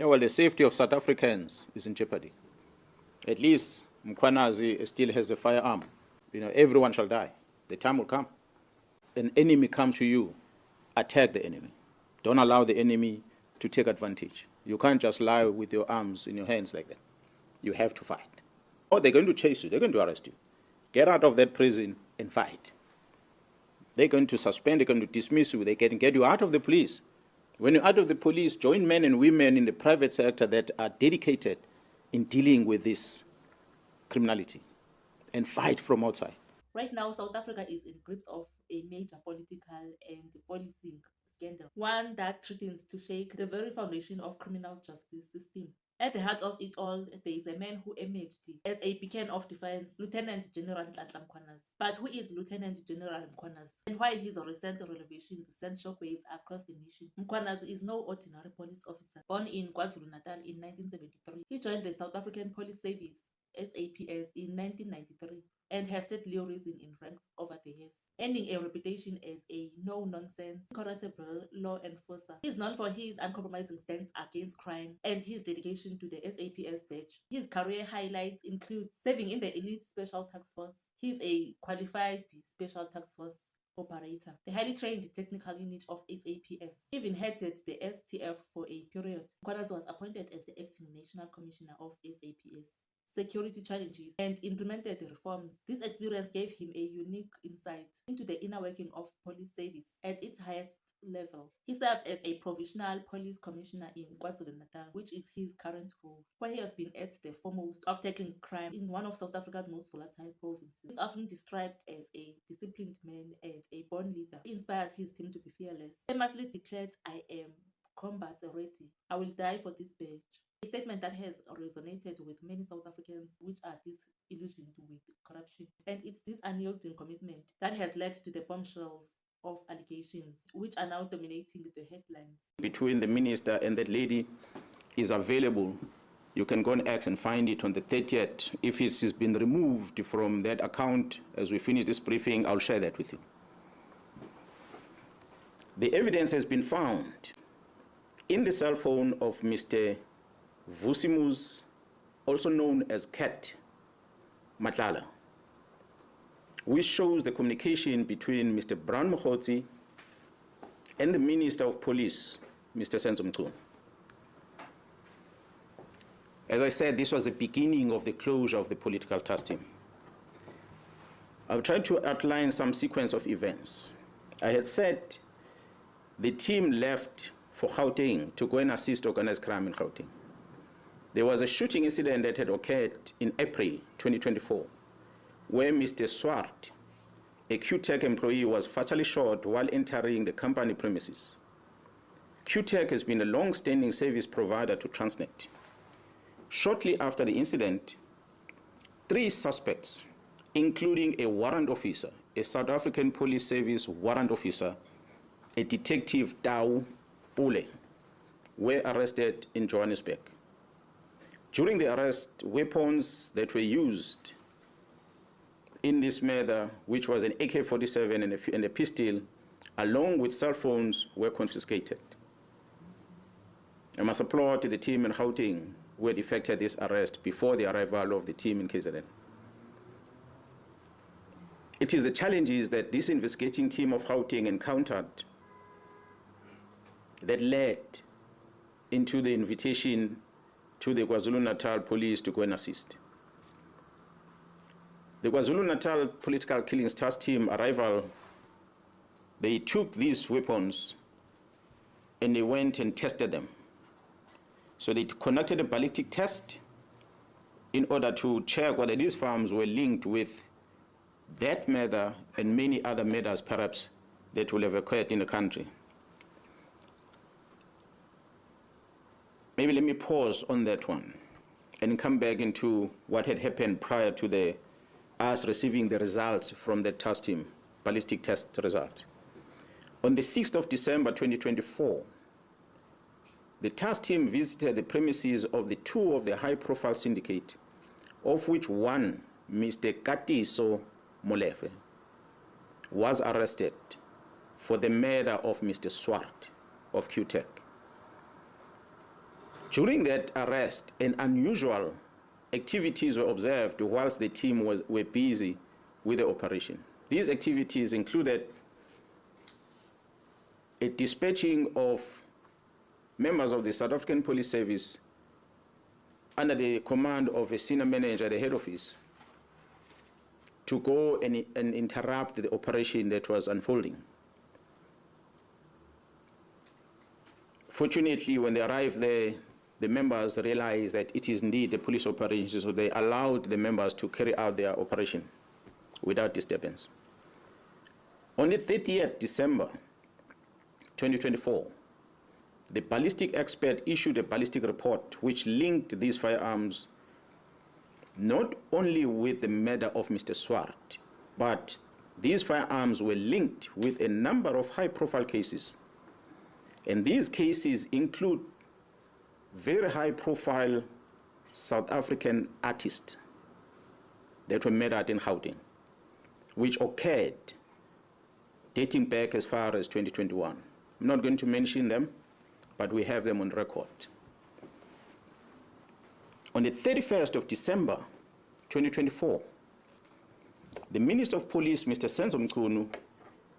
Yeah, well, the safety of South Africans is in jeopardy. At least Mkhwanazi still has a firearm. Everyone shall die. The time will come. An enemy comes to you, attack the enemy. Don't allow the enemy to take advantage. You can't just lie with your arms in your hands like that. You have to fight. Or they're going to chase you. They're going to arrest you. Get out of that prison and fight. They're going to suspend. They're going to dismiss you. They can get you out of the police. When you're out of the police, join men and women in the private sector that are dedicated in dealing with this criminality and fight from outside. Right now, South Africa is in grips of a major political and policing scandal, one that threatens to shake the very foundation of criminal justice system. At the heart of it all, there is a man who emerged as a beacon of defiance, Lieutenant General Nhlanhla Mkhwanazi. But who is Lieutenant General Mkhwanazi, and why his recent revelations sent shockwaves across the nation? Mkhwanazi is no ordinary police officer. Born in KwaZulu-Natal in 1973, he joined the South African Police Service SAPS in 1993 and has steadily risen in ranks over the years, earning a reputation as a no-nonsense, incorruptible law enforcer. He is known for his uncompromising stance against crime and his dedication to the SAPS badge. His career highlights include serving in the Elite Special Task Force. He is a qualified Special Task Force operator, the highly trained technical unit of SAPS. He even headed the STF for a period. Mkhwanazi was appointed as the acting National Commissioner of SAPS security challenges and implemented reforms. This experience gave him a unique insight into the inner working of police service at its highest level. He served as a provincial police commissioner in KwaZulu-Natal, which is his current role, where he has been at the foremost of tackling crime in one of South Africa's most volatile provinces. He is often described as a disciplined man and a born leader. He inspires his team to be fearless. Famously declared, "I am combat ready. I will die for this badge." A statement that has resonated with many South Africans which are disillusioned with corruption. And it's this unyielding commitment that has led to the bombshells of allegations which are now dominating the headlines. Between the minister and that lady is available. You can go on X and find it on the 30th. If it has been removed from that account, as we finish this briefing, I'll share that with you. The evidence has been found in the cell phone of Mr. Vusimus, also known as Cat Matlala, which shows the communication between Mr. Brown Mokgotsi and the Minister of Police, Mr. Senzo Mchunu. As I said, this was the beginning of the closure of the political task team. I'll try to outline some sequence of events. I had said the team left for Gauteng to go and assist organized crime in Gauteng. There was a shooting incident that had occurred in April 2024, where Mr. Swart, a QTech employee, was fatally shot while entering the company premises. QTech has been a long-standing service provider to Transnet. Shortly after the incident, 3 suspects, including a warrant officer, a South African Police Service warrant officer, a detective Tau Pule, were arrested in Johannesburg. During the arrest, weapons that were used in this murder, which was an AK-47 and a pistol, along with cell phones, were confiscated. I must applaud the team in Gauteng who had effected this arrest before the arrival of the team in KZN. It is the challenges that this investigating team of Gauteng encountered that led into the invitation to the KwaZulu-Natal police to go and assist. The KwaZulu-Natal political killings task team arrival, they took these weapons and they went and tested them. So they conducted a ballistic test in order to check whether these firearms were linked with that murder and many other murders perhaps that will have occurred in the country. Maybe let me pause on that one and come back into what had happened prior to us receiving the results from the task team, ballistic test result. On the 6th of December 2024, the task team visited the premises of the 2 of the high-profile syndicate, of which one, Mr. Katiso Molefe, was arrested for the murder of Mr. Swart of QTech. During that arrest, an unusual activities were observed whilst the team were busy with the operation. These activities included a dispatching of members of the South African Police Service under the command of a senior manager at the head office to go and interrupt the operation that was unfolding. Fortunately, when they arrived there, the members realized that it is indeed a police operation, so they allowed the members to carry out their operation without disturbance. On the 30th December 2024, the ballistic expert issued a ballistic report which linked these firearms not only with the murder of Mr. Swart, but these firearms were linked with a number of high-profile cases. And these cases include very high-profile South African artists that were murdered in Gauteng, which occurred dating back as far as 2021. I'm not going to mention them, but we have them on record. On the 31st of December 2024, the Minister of Police, Mr. Senzo Mchunu,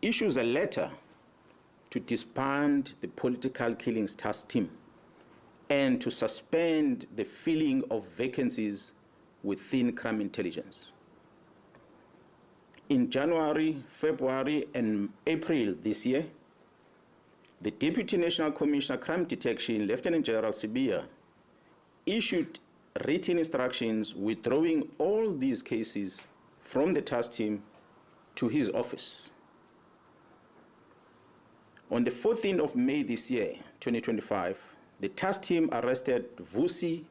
issues a letter to disband the political killings task team and to suspend the filling of vacancies within crime intelligence. In January, February, and April this year, the Deputy National Commissioner Crime Detection, Lieutenant General Sibiya, issued written instructions withdrawing all these cases from the task team to his office. On the 14th of May this year, 2025, the task team arrested Vusi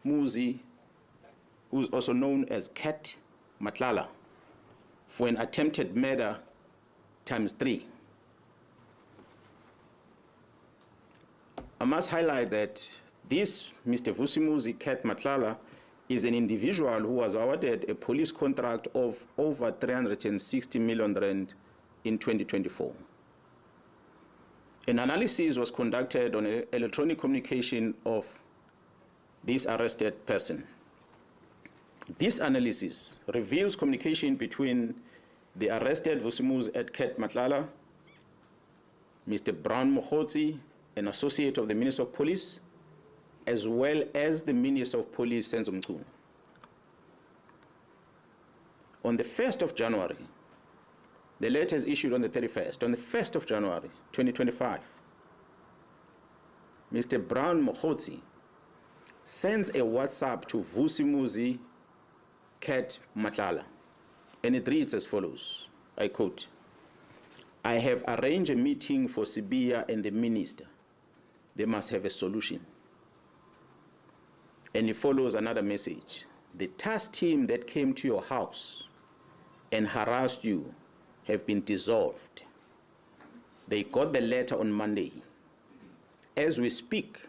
Muzi, who is also known as Cat Nhlanhla, for an attempted murder ×3. I must highlight that this Mr. Vusi Muzi Cat Nhlanhla is an individual who was awarded a police contract of over 360 million rand in 2024. An analysis was conducted on electronic communication of this arrested person. This analysis reveals communication between the arrested Vusi Muzi at Cat Nhlanhla, Mr. Brown Mokgotsi, an associate of the Minister of Police, as well as the Minister of Police, Senzo Mchunu. On the 1st of January, the letter is issued on the 31st. On the 1st of January, 2025, Mr. Brown Mokgotsi sends a WhatsApp to Vusi Muzi Cat Nhlanhla, and it reads as follows, I quote, "I have arranged a meeting for Sibiya and the minister. They must have a solution." And it follows another message. "The task team that came to your house and harassed you have been dissolved. They got the letter on Monday. As we speak,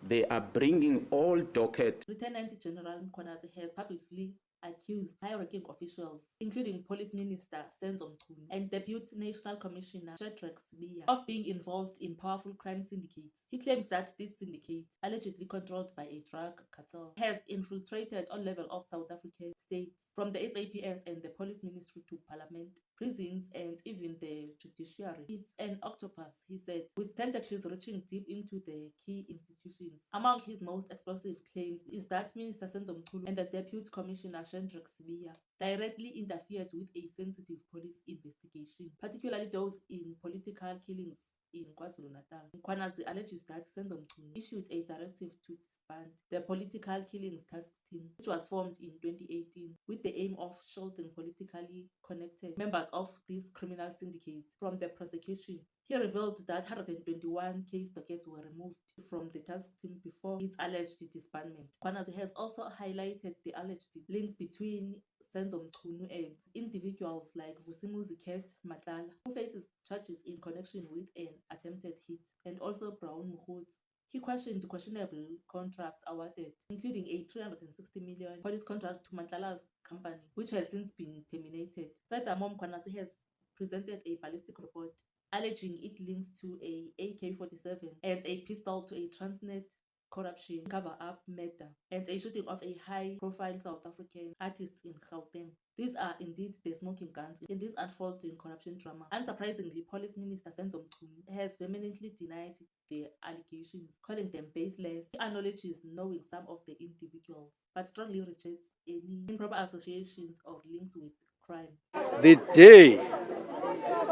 they are bringing all docket." Lieutenant General Mkhwanazi has publicly accused high-ranking officials, including Police Minister Senzo Mchunu and Deputy National Commissioner Sibiya, of being involved in powerful crime syndicates. He claims that this syndicate, allegedly controlled by a drug cartel, has infiltrated all levels of South African states, from the SAPS and the Police Ministry to Parliament, prisons, and even the judiciary. "It's an octopus," he said, with tentacles reaching deep into the key institutions. Among his most explosive claims is that Minister Senzo Mchunu and the Deputy Commissioner Sibiya directly interfered with a sensitive police investigation, particularly those in political killings in KwaZulu-Natal. Mkhwanazi alleges that Senzo Mchunu issued a directive to disband the political killings task team, which was formed in 2018 with the aim of shielding politically connected members of these criminal syndicates from the prosecution. He revealed that 121 case dockets were removed from the task team before its alleged disbandment. Mkhwanazi has also highlighted the alleged links between Senzo Mchunu and individuals like Vusi Muzi Cat Nhlanhla, who faces charges in connection with an attempted hit, and also Brown Mokgotsi. He questioned questionable contracts awarded, including a 360 million police contract to Nhlanhla's company, which has since been terminated. Furthermore, Mkhwanazi has presented a ballistic report alleging it links to a AK-47 and a pistol to a Transnet corruption, cover-up murder, and a shooting of a high-profile South African artist in Gauteng. These are indeed the smoking guns in this unfolding corruption drama. Unsurprisingly, Police Minister Senzo Mchunu has vehemently denied the allegations, calling them baseless. He acknowledges knowing some of the individuals, but strongly rejects any improper associations or links with crime. The day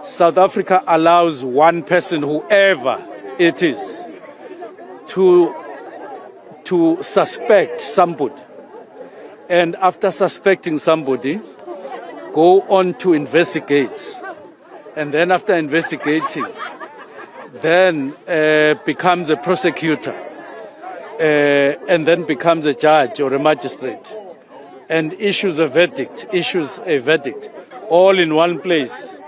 South Africa allows one person, whoever it is, to suspect somebody, and after suspecting somebody, go on to investigate, and then after investigating, then becomes a prosecutor, and then becomes a judge or a magistrate, and issues a verdict, all in one place.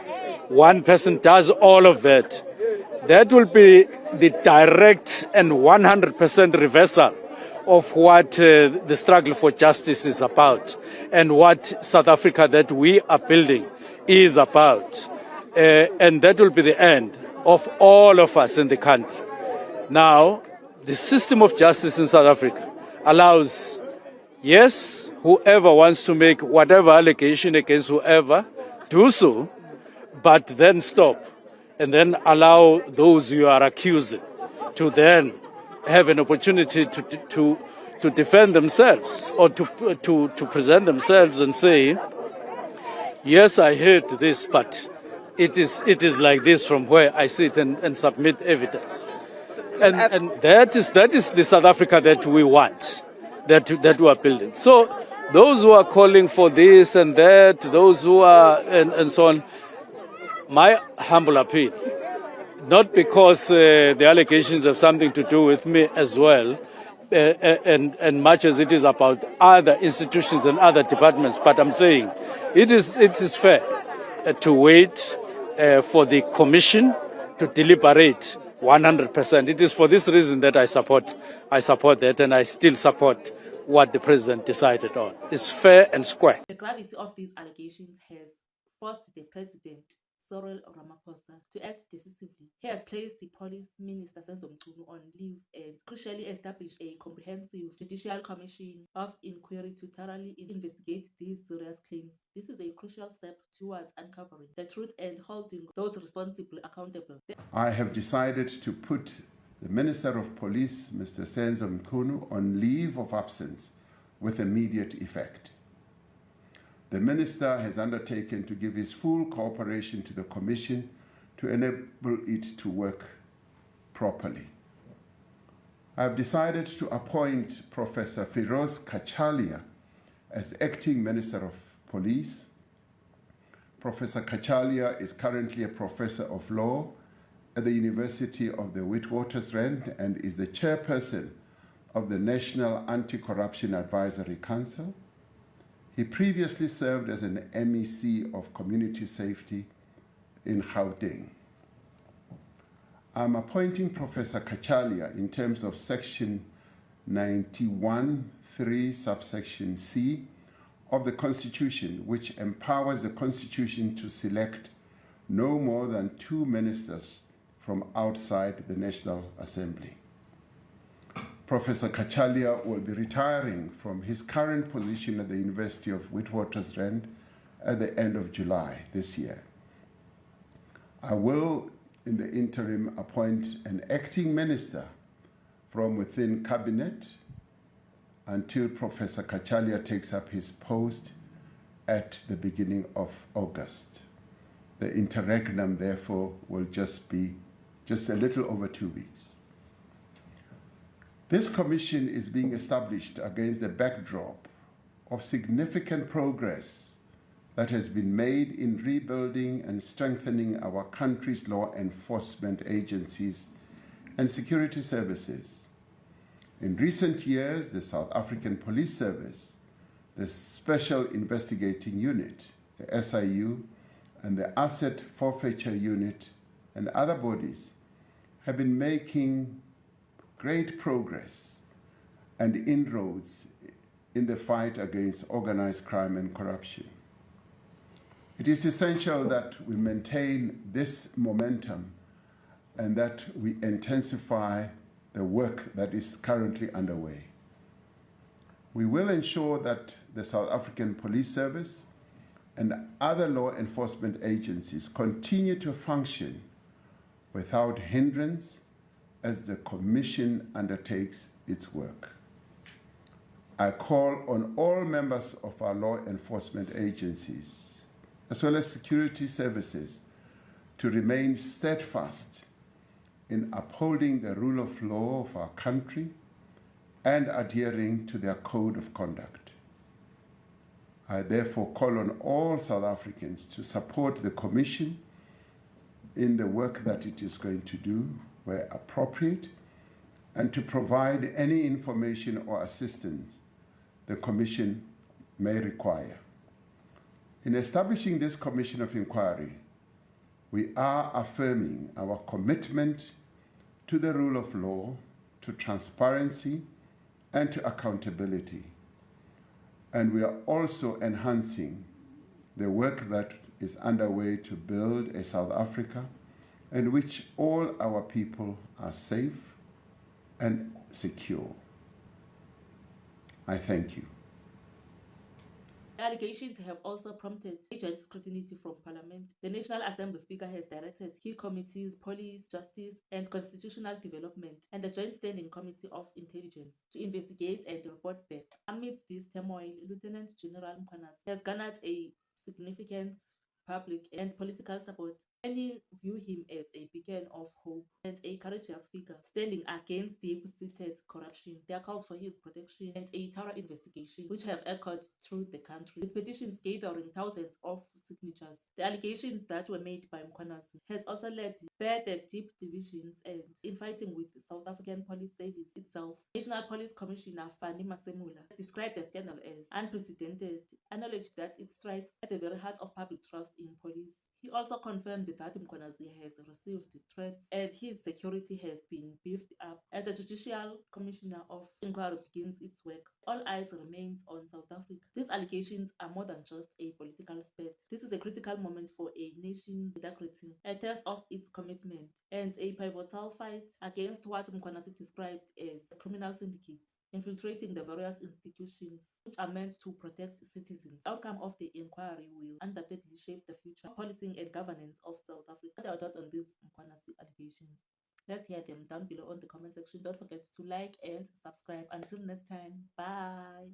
One person does all of that. That will be the direct and 100% reversal of what the struggle for justice is about and what South Africa that we are building is about. And that will be the end of all of us in the country. Now, the system of justice in South Africa allows, yes, whoever wants to make whatever allegation against whoever, do so, but then stop, and then allow those you are accusing to then have an opportunity to defend themselves or to present themselves and say, yes, I heard this, but it is like this from where I sit, and submit evidence. And that is the South Africa that we want, that we are building. So those who are calling for this and that, those who are and so on, my humble appeal, not because the allegations have something to do with me as well, and much as it is about other institutions and other departments, but I'm saying it is fair to wait for the commission to deliberate 100%. It is for this reason that I support that, and I still support what the president decided on. It's fair and square. The gravity of these allegations has forced the president, Cyril Ramaphosa, to act decisively. He has placed the Police Minister Senzo Mchunu on leave and crucially established a comprehensive judicial commission of inquiry to thoroughly investigate these serious claims. This is a crucial step towards uncovering the truth and holding those responsible accountable. I have decided to put the Minister of Police, Mr. Senzo Mchunu, on leave of absence with immediate effect. The Minister has undertaken to give his full cooperation to the Commission to enable it to work properly. I have decided to appoint Professor Firoz Kachalia as Acting Minister of Police. Professor Kachalia is currently a Professor of Law at the University of the Witwatersrand and is the Chairperson of the National Anti-Corruption Advisory Council. He previously served as an MEC of Community Safety in Gauteng. I'm appointing Professor Kachalia in terms of Section 91(3) subsection C of the Constitution, which empowers the Constitution to select no more than 2 ministers from outside the National Assembly. Professor Kachalia will be retiring from his current position at the University of Witwatersrand at the end of July this year. I will, in the interim, appoint an acting minister from within cabinet until Professor Kachalia takes up his post at the beginning of August. The interregnum, therefore, will just be a little over 2 weeks. This commission is being established against the backdrop of significant progress that has been made in rebuilding and strengthening our country's law enforcement agencies and security services. In recent years, the South African Police Service, the Special Investigating Unit, the SIU, and the Asset Forfeiture Unit and other bodies have been making great progress and inroads in the fight against organized crime and corruption. It is essential that we maintain this momentum and that we intensify the work that is currently underway. We will ensure that the South African Police Service and other law enforcement agencies continue to function without hindrance as the Commission undertakes its work. I call on all members of our law enforcement agencies, as well as security services, to remain steadfast in upholding the rule of law of our country and adhering to their code of conduct. I therefore call on all South Africans to support the Commission in the work that it is going to do where appropriate, and to provide any information or assistance the Commission may require. In establishing this Commission of Inquiry, we are affirming our commitment to the rule of law, to transparency, and to accountability. And we are also enhancing the work that is underway to build a South Africa in which all our people are safe and secure. I thank you. The allegations have also prompted major scrutiny from Parliament. The National Assembly Speaker has directed key committees, Police, Justice, and Constitutional Development, and the Joint Standing Committee of Intelligence to investigate and report back. Amidst this turmoil, Lieutenant General Mkhwanazi has garnered a significant public and political support. Many view him as a beacon of hope and a courageous figure standing against deep-seated corruption. There are calls for his protection and a thorough investigation, which have echoed through the country, with petitions gathering thousands of signatures. The allegations that were made by Mkhwanazi has also led to further deep divisions and infighting with the South African Police Service itself. National Police Commissioner Fani Masemula has described the scandal as unprecedented, acknowledged that it strikes at the very heart of public trust in police. He also confirmed that Mkhwanazi has received threats and his security has been beefed up. As the Judicial Commissioner of Inquiry begins its work, all eyes remains on South Africa. These allegations are more than just a political spat. This is a critical moment for a nation's integrity, a test of its commitment, and a pivotal fight against what Mkhwanazi described as criminal syndicates infiltrating the various institutions which are meant to protect citizens. The outcome of the inquiry will undoubtedly shape the future of policing and governance of South Africa. What are your thoughts on these Mkhwanazi allegations? Let's hear them down below on the comment section. Don't forget to like and subscribe. Until next time, bye.